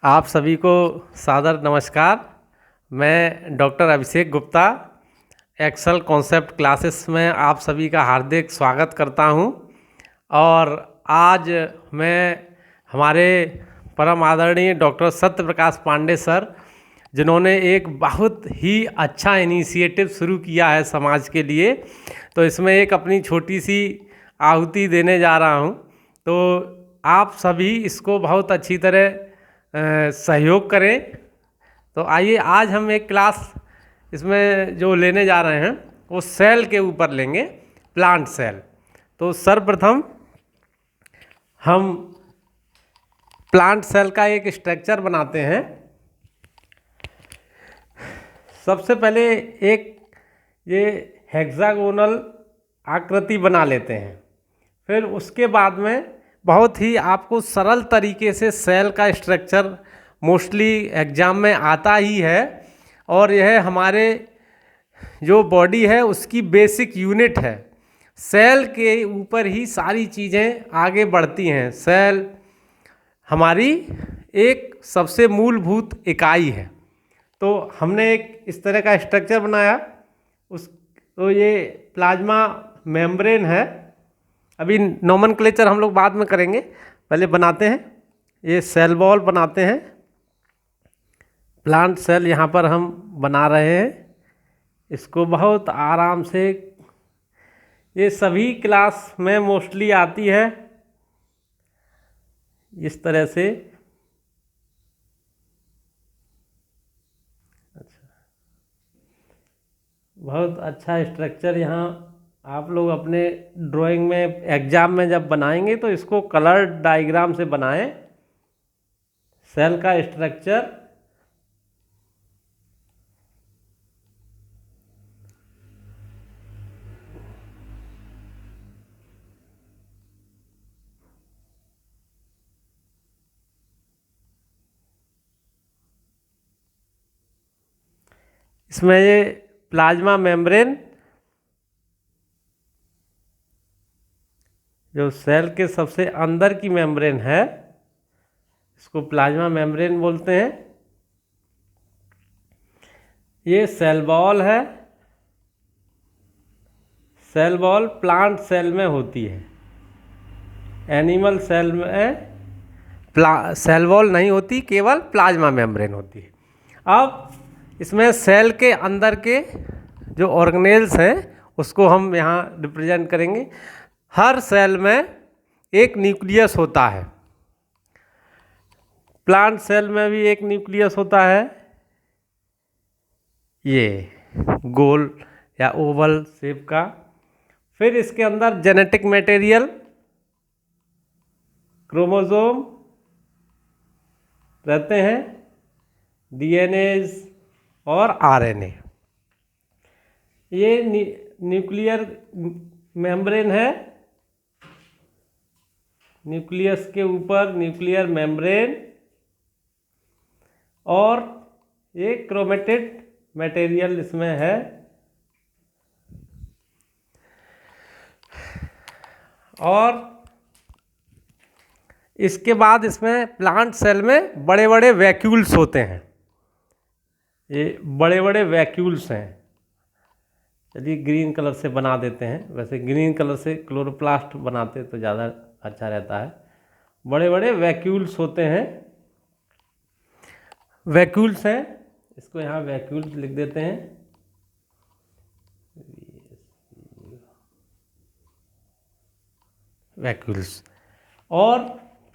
आप सभी को सादर नमस्कार। मैं doctor Abhishek Gupta Excel concept classes में आप सभी का हार्दिक स्वागत करता हूं। और आज मैं हमारे परम आदरणीय डॉक्टर सत्य प्रकाश पांडे सर, जिन्होंने एक बहुत ही अच्छा इनिशिएटिव शुरू किया है समाज के लिए, तो इसमें एक अपनी छोटी सी आहुति देने जा रहा हूं। तो आप सभी इसको बहुत अच्छी तरह सहयोग करें। तो आइए आज हम एक क्लास इसमें जो लेने जा रहे हैं वो सेल के ऊपर लेंगे, प्लांट सेल। तो सर्वप्रथम हम प्लांट सेल का एक स्ट्रक्चर बनाते हैं। सबसे पहले एक ये हेक्सागोनल आकृति बना लेते हैं। फिर उसके बाद में बहुत ही आपको सरल तरीके से सेल का स्ट्रक्चर मोस्टली एग्जाम में आता ही है, और यह हमारे जो बॉडी है उसकी बेसिक यूनिट है। सेल के ऊपर ही सारी चीज़ें आगे बढ़ती हैं। सेल हमारी एक सबसे मूलभूत इकाई है। तो हमने एक इस तरह का स्ट्रक्चर बनाया। तो ये प्लाज्मा मेम्ब्रेन है। अभी नोमेनक्लेचर हम लोग बाद में करेंगे, पहले बनाते हैं। ये सेल वॉल बनाते हैं। प्लांट सेल यहाँ पर हम बना रहे हैं। इसको बहुत आराम से, ये सभी क्लास में मोस्टली आती है इस तरह से। बहुत अच्छा स्ट्रक्चर यहाँ आप लोग अपने ड्राइंग में एग्जाम में जब बनाएंगे तो इसको कलर डायग्राम से बनाएं। सेल का स्ट्रक्चर इसमें ये प्लाज्मा मेम्ब्रेन, जो सेल के सबसे अंदर की मेम्ब्रेन है, इसको प्लाज्मा मेम्ब्रेन बोलते हैं। ये सेल वॉल है। सेल वॉल प्लांट सेल में होती है। एनिमल सेल में सेल वॉल नहीं होती, केवल प्लाज्मा मेम्ब्रेन होती है। अब इसमें सेल के अंदर के जो ऑर्गेनेल्स हैं उसको हम यहाँ रिप्रेजेंट करेंगे। हर सेल में एक न्यूक्लियस होता है। प्लांट सेल में भी एक न्यूक्लियस होता है, ये गोल या ओवल शेप का। फिर इसके अंदर जेनेटिक मटेरियल, क्रोमोसोम रहते हैं, डीएनएज और आरएनए। ये न्यूक्लियर मेम्ब्रेन है। न्यूक्लियस के ऊपर न्यूक्लियर मेम्ब्रेन और ये क्रोमेटिड मटेरियल इसमें है। और इसके बाद इसमें प्लांट सेल में बड़े बड़े वैक्यूल्स होते हैं। ये बड़े बड़े वैक्यूल्स हैं। चलिए ग्रीन कलर से बना देते हैं। वैसे ग्रीन कलर से क्लोरोप्लास्ट बनाते तो ज़्यादा अच्छा रहता है। बड़े बड़े वैक्यूल्स होते हैं। वैक्यूल्स हैं, इसको यहाँ वैक्यूल्स लिख देते हैं। वैक्यूल्स। और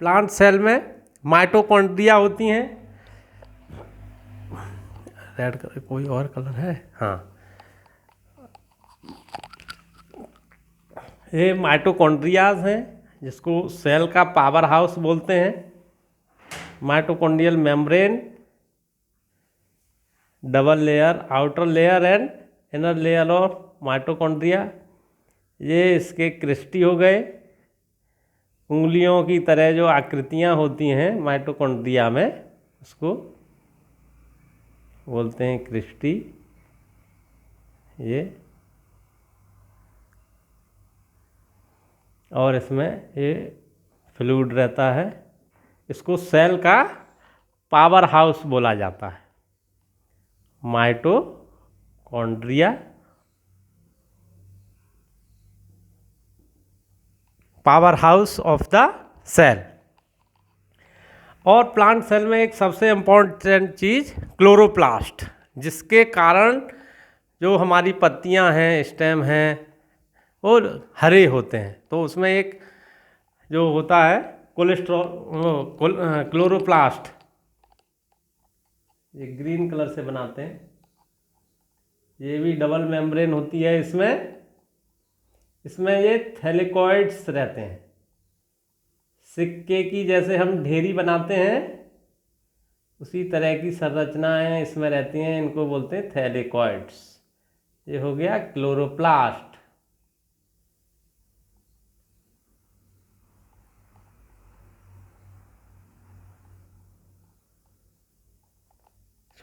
प्लांट सेल में माइटोकॉन्ड्रिया होती हैं। रेड कलर, कोई और कलर है? हाँ, ये माइटोकॉन्ड्रियाज हैं, जिसको सेल का पावर हाउस बोलते हैं। Mitochondrial membrane, double layer, outer layer and inner layer of mitochondria. ये इसके क्रिस्टी हो गए। उंगलियों की तरह जो आकृतियां होती हैं माइटोकॉन्ड्रिया में, उसको बोलते हैं क्रिस्टी। ये और इसमें ये फ्लूइड रहता है। इसको सेल का पावर हाउस बोला जाता है। Mitochondria powerhouse of the cell. और प्लांट सेल में एक सबसे इम्पोर्टेंट चीज़ क्लोरोप्लास्ट, जिसके कारण जो हमारी पत्तियां हैं, स्टेम हैं, और हरे होते हैं। तो उसमें एक जो होता है क्लोरोप्लास्ट, ये ग्रीन कलर से बनाते हैं, ये भी डबल मेम्ब्रेन होती है। इसमें ये थैलेकॉइड्स रहते हैं। सिक्के की जैसे हम ढेरी बनाते हैं, उसी तरह की संरचनाएं इसमें रहती हैं, इनको बोलते हैं थैलेकॉइड्स। ये हो गया क्लोरोप्लास्ट।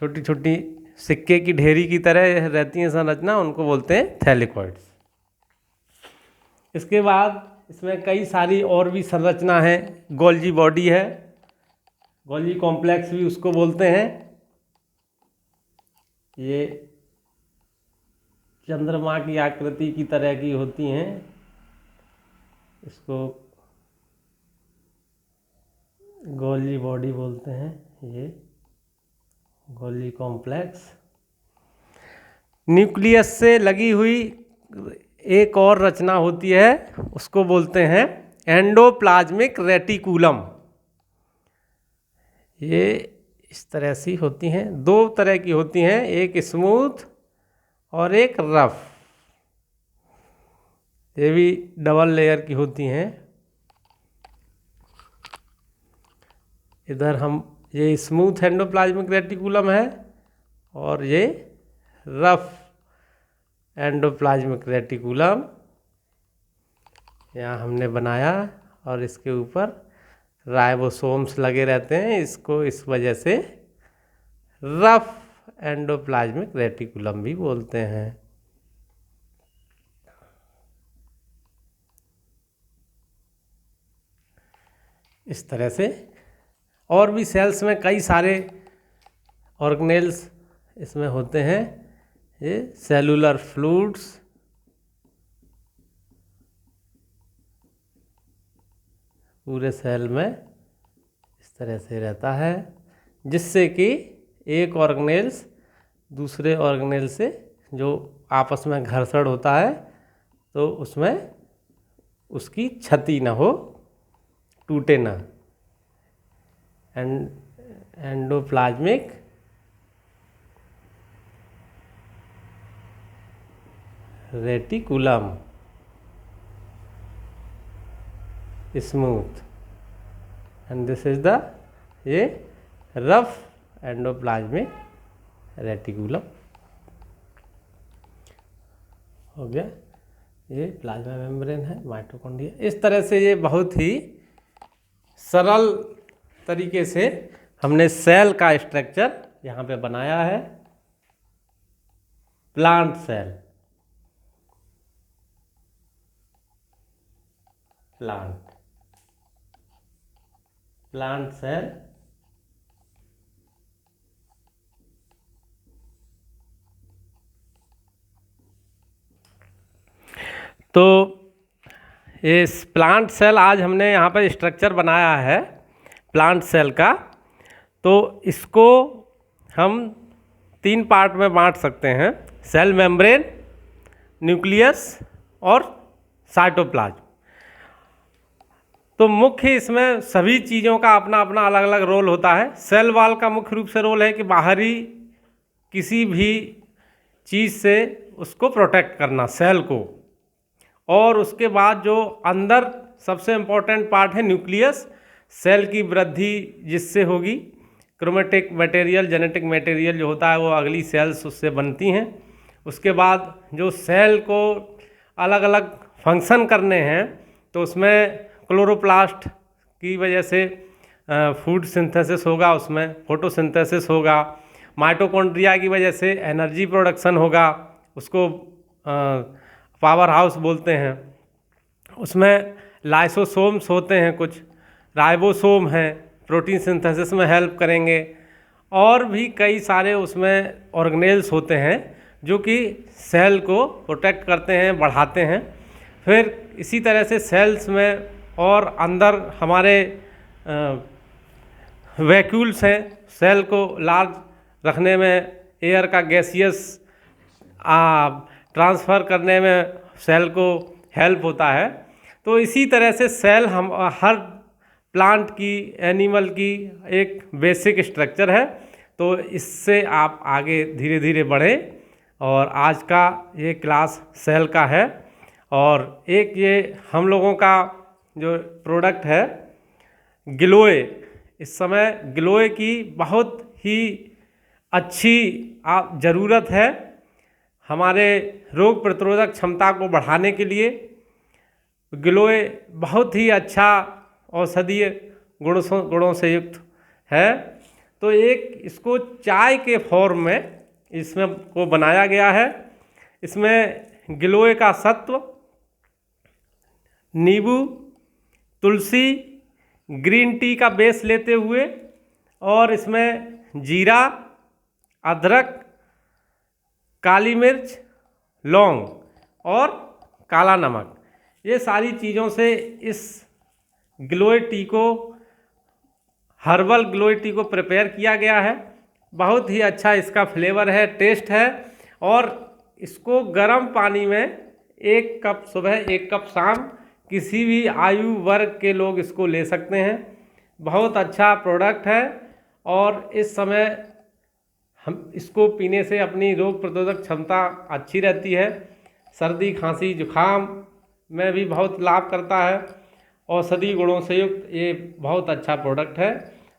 छोटी छोटी सिक्के की ढेरी की तरह रहती हैं संरचना, उनको बोलते हैं थैलेकॉइड्स। इसके बाद इसमें कई सारी और भी संरचना है। गोल्जी बॉडी है, गोल्जी कॉम्प्लेक्स भी उसको बोलते हैं। ये चंद्रमा की आकृति की तरह की होती हैं, इसको गोल्जी बॉडी बोलते हैं। ये गोल्जी कॉम्प्लेक्स। न्यूक्लियस से लगी हुई एक और रचना होती है, उसको बोलते हैं एंडोप्लाज्मिक रेटिकुलम। ये इस तरह से होती हैं, दो तरह की होती हैं, एक स्मूथ और एक रफ। ये भी डबल लेयर की होती हैं। इधर हम ये स्मूथ एंडोप्लाज्मिक रेटिकुलम है, और ये रफ एंडोप्लाज्मिक रेटिकुलम यहाँ हमने बनाया, और इसके ऊपर राइबोसोम्स लगे रहते हैं। इसको इस वजह से रफ एंडोप्लाज्मिक रेटिकुलम भी बोलते हैं। इस तरह से और भी सेल्स में कई सारे ऑर्गेनेल्स इसमें होते हैं। ये सेलुलर फ्लूइड्स, पूरे सेल में इस तरह से रहता है, जिससे कि एक ऑर्गेनेल्स दूसरे ऑर्गेनेल से जो आपस में घर्षण होता है, तो उसमें उसकी क्षति न हो, टूटे ना। Endoplasmic reticulum smooth, and this is the ये रफ एंडोप्लाज्मिक रेटिकुलम हो गया। ये प्लाज्मा मेम्ब्रेन है, माइटोकॉन्ड्रिया। इस तरह से ये बहुत ही सरल तरीके से हमने सेल का स्ट्रक्चर यहाँ पे बनाया है। प्लांट सेल, प्लांट सेल तो इस प्लांट सेल आज हमने यहाँ पर स्ट्रक्चर बनाया है प्लांट सेल का। तो इसको हम 3 पार्ट में बांट सकते हैं: सेल मेम्ब्रेन, न्यूक्लियस और साइटोप्लाज्म। तो मुख्य इसमें सभी चीज़ों का अपना अपना अलग अलग रोल होता है। सेल वॉल का मुख्य रूप से रोल है कि बाहरी किसी भी चीज़ से उसको प्रोटेक्ट करना, सेल को। और उसके बाद जो अंदर सबसे इम्पोर्टेंट पार्ट है न्यूक्लियस, सेल की वृद्धि जिससे होगी, क्रोमेटिक मटेरियल, जेनेटिक मटेरियल जो होता है वो अगली सेल्स उससे बनती हैं। उसके बाद जो सेल को अलग अलग फंक्शन करने हैं, तो उसमें क्लोरोप्लास्ट की वजह से फूड सिंथेसिस होगा, उसमें फोटोसिंथेसिस होगा। माइटोकॉन्ड्रिया की वजह से एनर्जी प्रोडक्शन होगा, उसको पावर हाउस बोलते हैं। उसमें लाइसोसोम्स होते हैं, कुछ राइबोसोम हैं, प्रोटीन सिंथेसिस में हेल्प करेंगे। और भी कई सारे उसमें ऑर्गेनेल्स होते हैं जो कि सेल को प्रोटेक्ट करते हैं, बढ़ाते हैं। फिर इसी तरह से सेल्स में और अंदर हमारे वैक्यूल्स हैं, सेल को लार्ज रखने में, एयर का गैसियस ट्रांसफ़र करने में सेल को हेल्प होता है। तो इसी तरह से सेल हम हर प्लांट की, एनिमल की एक बेसिक स्ट्रक्चर है। तो इससे आप आगे धीरे धीरे बढ़ें। और आज का ये क्लास सेल का है। और एक ये हम लोगों का जो प्रोडक्ट है गिलोय, इस समय गिलोय की बहुत ही अच्छी ज़रूरत है हमारे रोग प्रतिरोधक क्षमता को बढ़ाने के लिए। गिलोय बहुत ही अच्छा औषधीय गुणों से युक्त है। तो एक इसको चाय के फॉर्म में इसमें को बनाया गया है। इसमें गिलोय का सत्व, नींबू, तुलसी, ग्रीन टी का बेस लेते हुए, और इसमें जीरा, अदरक, काली मिर्च, लौंग और काला नमक, ये सारी चीज़ों से इस गिलोय टी को, हर्बल गिलोय टी को प्रिपेयर किया गया है। बहुत ही अच्छा इसका फ्लेवर है, टेस्ट है। और इसको गर्म पानी में 1 कप सुबह 1 कप शाम किसी भी आयु वर्ग के लोग इसको ले सकते हैं। बहुत अच्छा प्रोडक्ट है। और इस समय हम इसको पीने से अपनी रोग प्रतिरोधक क्षमता अच्छी रहती है। सर्दी, खांसी, जुखाम में भी बहुत लाभ करता है। औषधि गुणों से युक्त ये बहुत अच्छा प्रोडक्ट है।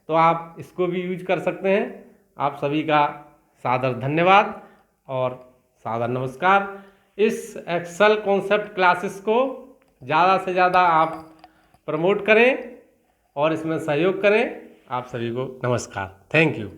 तो आप इसको भी यूज कर सकते हैं। आप सभी का सादर धन्यवाद और सादर नमस्कार। इस एक्सेल कॉन्सेप्ट क्लासेस को ज़्यादा से ज़्यादा आप प्रमोट करें और इसमें सहयोग करें। आप सभी को नमस्कार। Thank you.